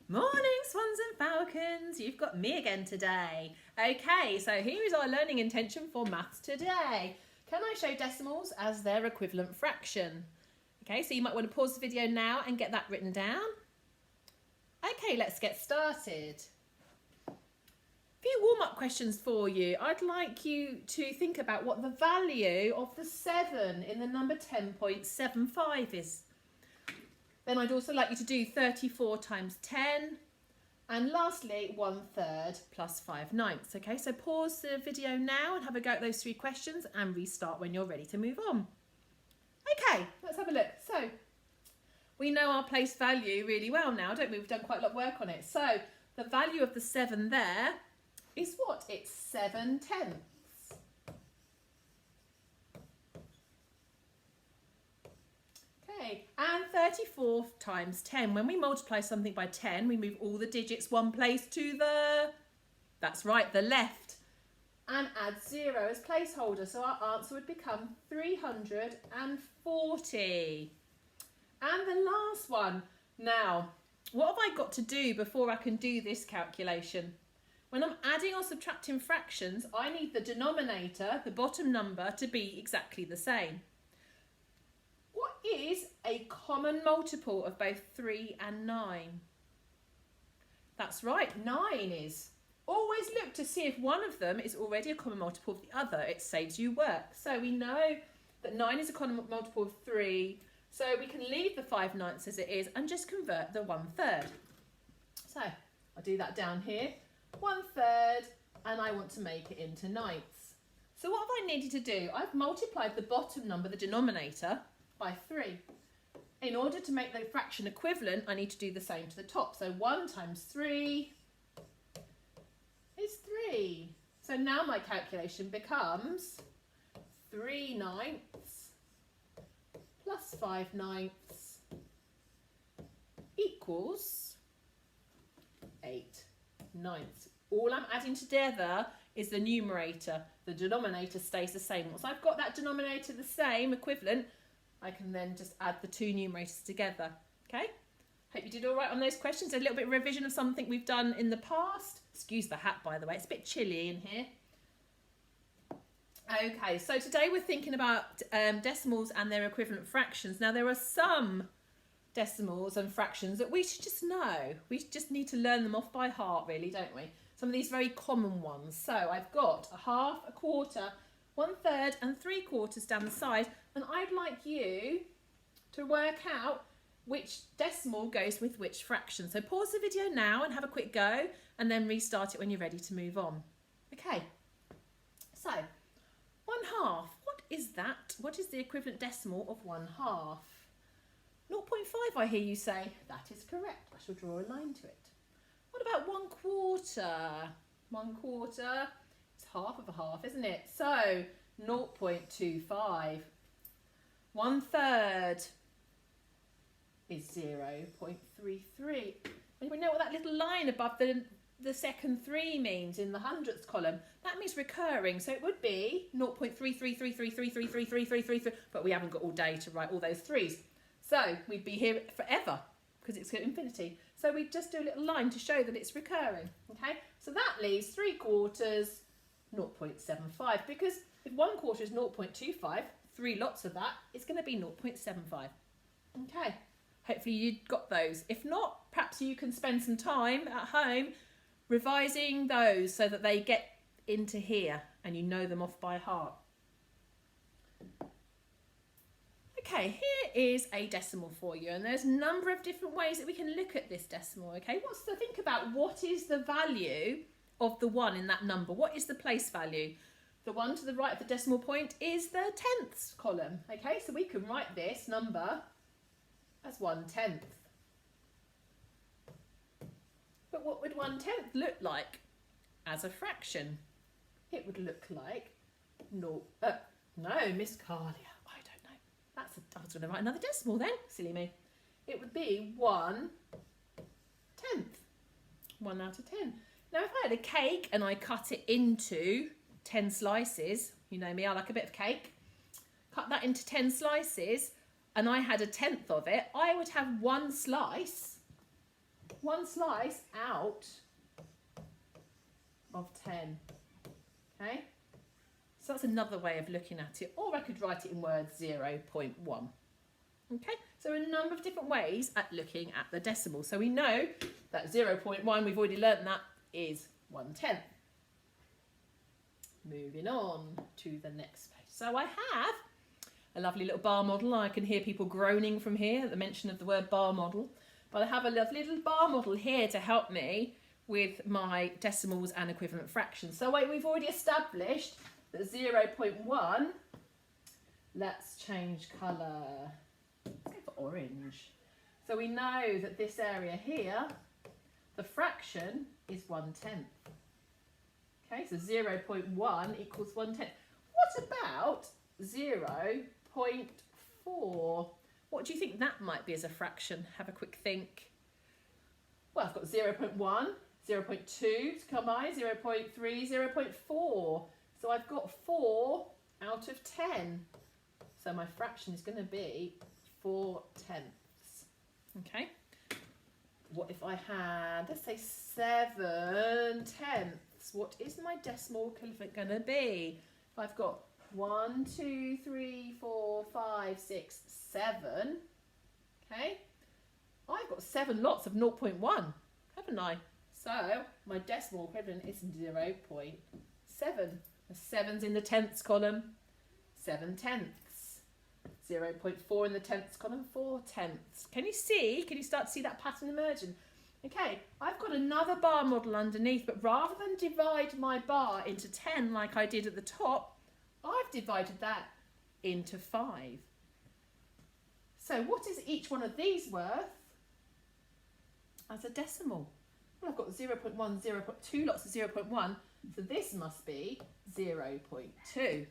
Morning, swans and falcons. You've got me again today. Okay, so here is our learning intention for maths today. Can I show decimals as their equivalent fraction? Okay, so you might want to pause the video now and get that written down. Okay, let's get started. A few warm-up questions for you. I'd like you to think about what the value of the 7 in the number 10.75 is. Then I'd also like you to do 34 times 10. And lastly, 1/3 plus 5/9. Okay, so pause the video now and have a go at those 3 questions and restart when you're ready to move on. Okay, let's have a look. So we know our place value really well now, don't we? We've done quite a lot of work on it. So the value of the 7 there is what? It's 7/10. Okay, and 34 times 10. When we multiply something by 10, we move all the digits one place to the, that's right, the left, and add 0 as placeholder. So our answer would become 340. And the last one. Now, what have I got to do before I can do this calculation? When I'm adding or subtracting fractions, I need the denominator, the bottom number, to be exactly the same. What is a common multiple of both 3 and 9? That's right, 9 is. Always look to see if one of them is already a common multiple of the other. It saves you work. So we know that 9 is a common multiple of 3. So we can leave the 5/9 as it is and just convert the 1/3. So I'll do that down here. 1/3, and I want to make it into ninths. So what have I needed to do? I've multiplied the bottom number, the denominator, by 3. In order to make the fraction equivalent, I need to do the same to the top. So 1 times 3 is 3. So now my calculation becomes 3/9 plus 5/9 equals 8/9. All I'm adding together is the numerator. The denominator stays the same. Once I've got that denominator the same, equivalent, I can then just add the 2 numerators together. Okay? Hope you did all right on those questions. A little bit of revision of something we've done in the past. Excuse the hat, by the way. It's a bit chilly in here. Okay, so today we're thinking about decimals and their equivalent fractions. Now, there are some decimals and fractions that we should just know. We just need to learn them off by heart, really, don't we? Some of these very common ones. So I've got a half, a quarter, 1/3 and 3/4 down the side, and I'd like you to work out which decimal goes with which fraction. So pause the video now and have a quick go, and then restart it when you're ready to move on. Okay, so 1/2, what is that? What is the equivalent decimal of 1/2? 0.5, I hear you say. That is correct. I shall draw a line to it. What about 1/4? 1/4, it's half of a half, isn't it? So 0.25. 1/3 is 0.33. And we know what that little line above the second 3 means in the hundredths column. That means recurring, so it would be 0.3333333333, but we haven't got all day to write all those 3's. So we'd be here forever because it's infinity. So we just do a little line to show that it's recurring. Okay, so that leaves 3/4, 0.75, because if 1/4 is 0.25, 3 lots of that is going to be 0.75. Okay, hopefully you got those. If not, perhaps you can spend some time at home revising those so that they get into here and you know them off by heart. Okay, here is a decimal for you, and there's a number of different ways that we can look at this decimal. Okay, think about what is the value of the 1 in that number? What is the place value? The one to the right of the decimal point is the tenths column. Okay, so we can write this number as 1/10. But what would 1/10 look like as a fraction? It would look like no, Miss Carlia, I don't know. I was going to write another decimal then, silly me. It would be 1/10, 1 out of 10. Now, if I had a cake and I cut it into 10 slices, you know me, I like a bit of cake, cut that into 10 slices, and I had 1/10 of it, I would have 1 slice one slice out of 10. Okay, so that's another way of looking at it, or I could write it in words, 0.1. Okay, so a number of different ways at looking at the decimal. So we know that 0.1, we've already learnt that, is 1/10. Moving on to the next page. So I have a lovely little bar model. I can hear people groaning from here at the mention of the word bar model. But I have a lovely little bar model here to help me with my decimals and equivalent fractions. So we've already established that 0.1, let's change colour. Let's go for orange. So we know that this area here, the fraction is 1/10. Okay, so 0.1 equals 1/10. What about 0.4? What do you think that might be as a fraction? Have a quick think. Well, I've got 0.1, 0.2 to combine, 0.3, 0.4. So I've got 4 out of 10. So my fraction is going to be 4/10. Okay. What if I had, let's say, 7/10? What is my decimal equivalent going to be? If I've got 1, 2, 3, 4, 5, 6, 7, okay, I've got 7 lots of 0.1, haven't I? So my decimal equivalent is 0.7. The 7's in the tenths column, 7/10. 0.4 in the tenths column, 4/10. Can you start to see that pattern emerging? Okay, I've got another bar model underneath, but rather than divide my bar into 10 like I did at the top, I've divided that into 5. So what is each one of these worth as a decimal? Well, I've got 0.1, 0.2 lots of 0.1, so this must be 0.2.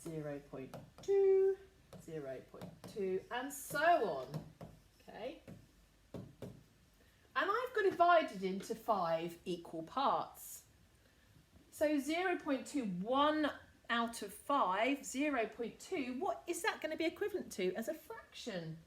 0.2, 0.2, and so on. Okay. And I've got divided into 5 equal parts. So 0.2, 1 out of 5, 0.2, what is that going to be equivalent to as a fraction?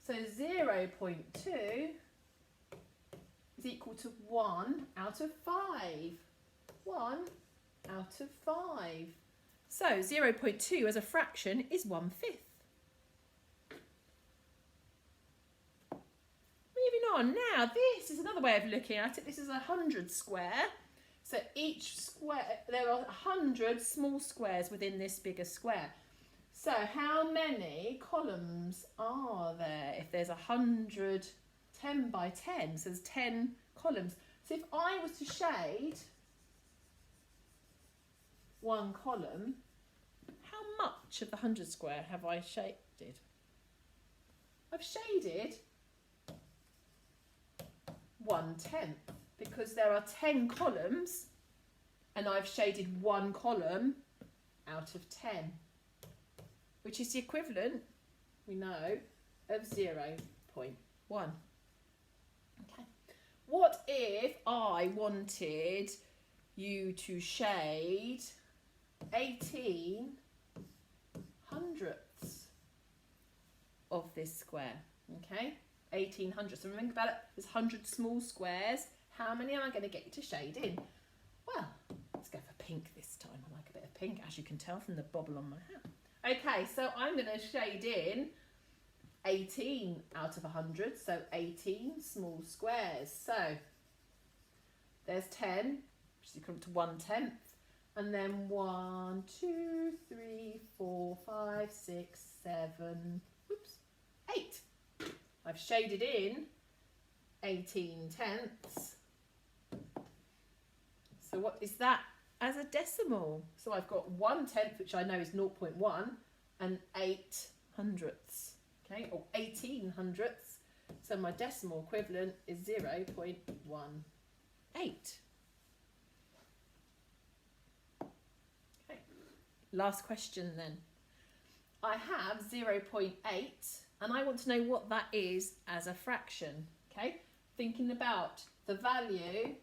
So 0.2 is equal to 1 out of 5. 1 out of 5. So 0.2 as a fraction is 1/5. Moving on, now this is another way of looking at it. This is 100 square. So each square, there are 100 small squares within this bigger square. So how many columns are there if there's 100, 10 by 10? So there's 10 columns. So if I was to shade one column, how much of the 100 square have I shaded? I've shaded 1/10 because there are 10 columns and I've shaded one column out of 10, which is the equivalent, we know, of 0.1. Okay. What if I wanted you to shade 18 hundredths of this square? Okay, 18 hundredths. So remember about it, there's 100 small squares. How many am I going to get you to shade in? Well, let's go for pink this time. I like a bit of pink, as you can tell from the bobble on my hat. Okay, so I'm going to shade in 18 out of 100, so 18 small squares. So there's 10, which is equivalent to 1/10, and then 1, 2, 3, 4, 5, 6, 7, 8. I've shaded in 18/10. So what is that as a decimal? So I've got 1/10, which I know is 0.1, and 8 hundredths, okay, or 18 hundredths. So my decimal equivalent is 0.18. Okay, last question then. I have 0.8 and I want to know what that is as a fraction, okay? Thinking about the value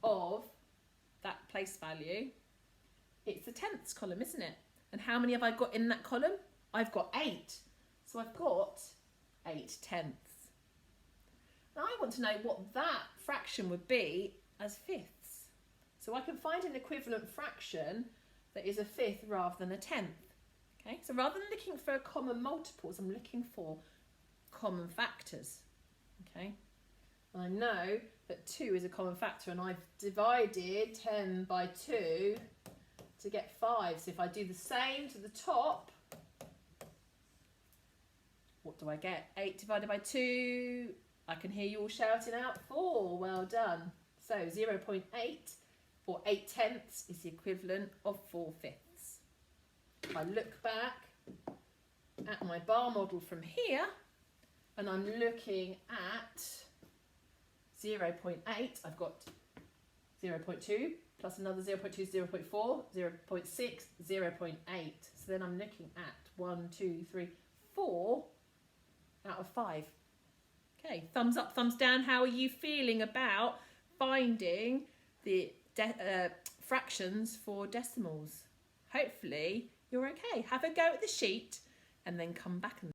of that place value, it's the tenths column, isn't it? And how many have I got in that column? I've got 8. So I've got 8/10. Now I want to know what that fraction would be as fifths. So I can find an equivalent fraction that is a fifth rather than a tenth. Okay, so rather than looking for common multiples, I'm looking for common factors. Okay, I know that 2 is a common factor, and I've divided 10 by 2 to get 5. So if I do the same to the top, what do I get? 8 divided by 2, I can hear you all shouting out 4. Well done. So 0.8 or 8/10 is the equivalent of 4/5. If I look back at my bar model from here, and I'm looking at 0.8, I've got 0.2 plus another 0.2, 0.4, 0.6, 0.8. So then I'm looking at 1, 2, 3, 4 out of 5. Okay, thumbs up, thumbs down. How are you feeling about finding the fractions for decimals? Hopefully you're okay. Have a go at the sheet and then come back and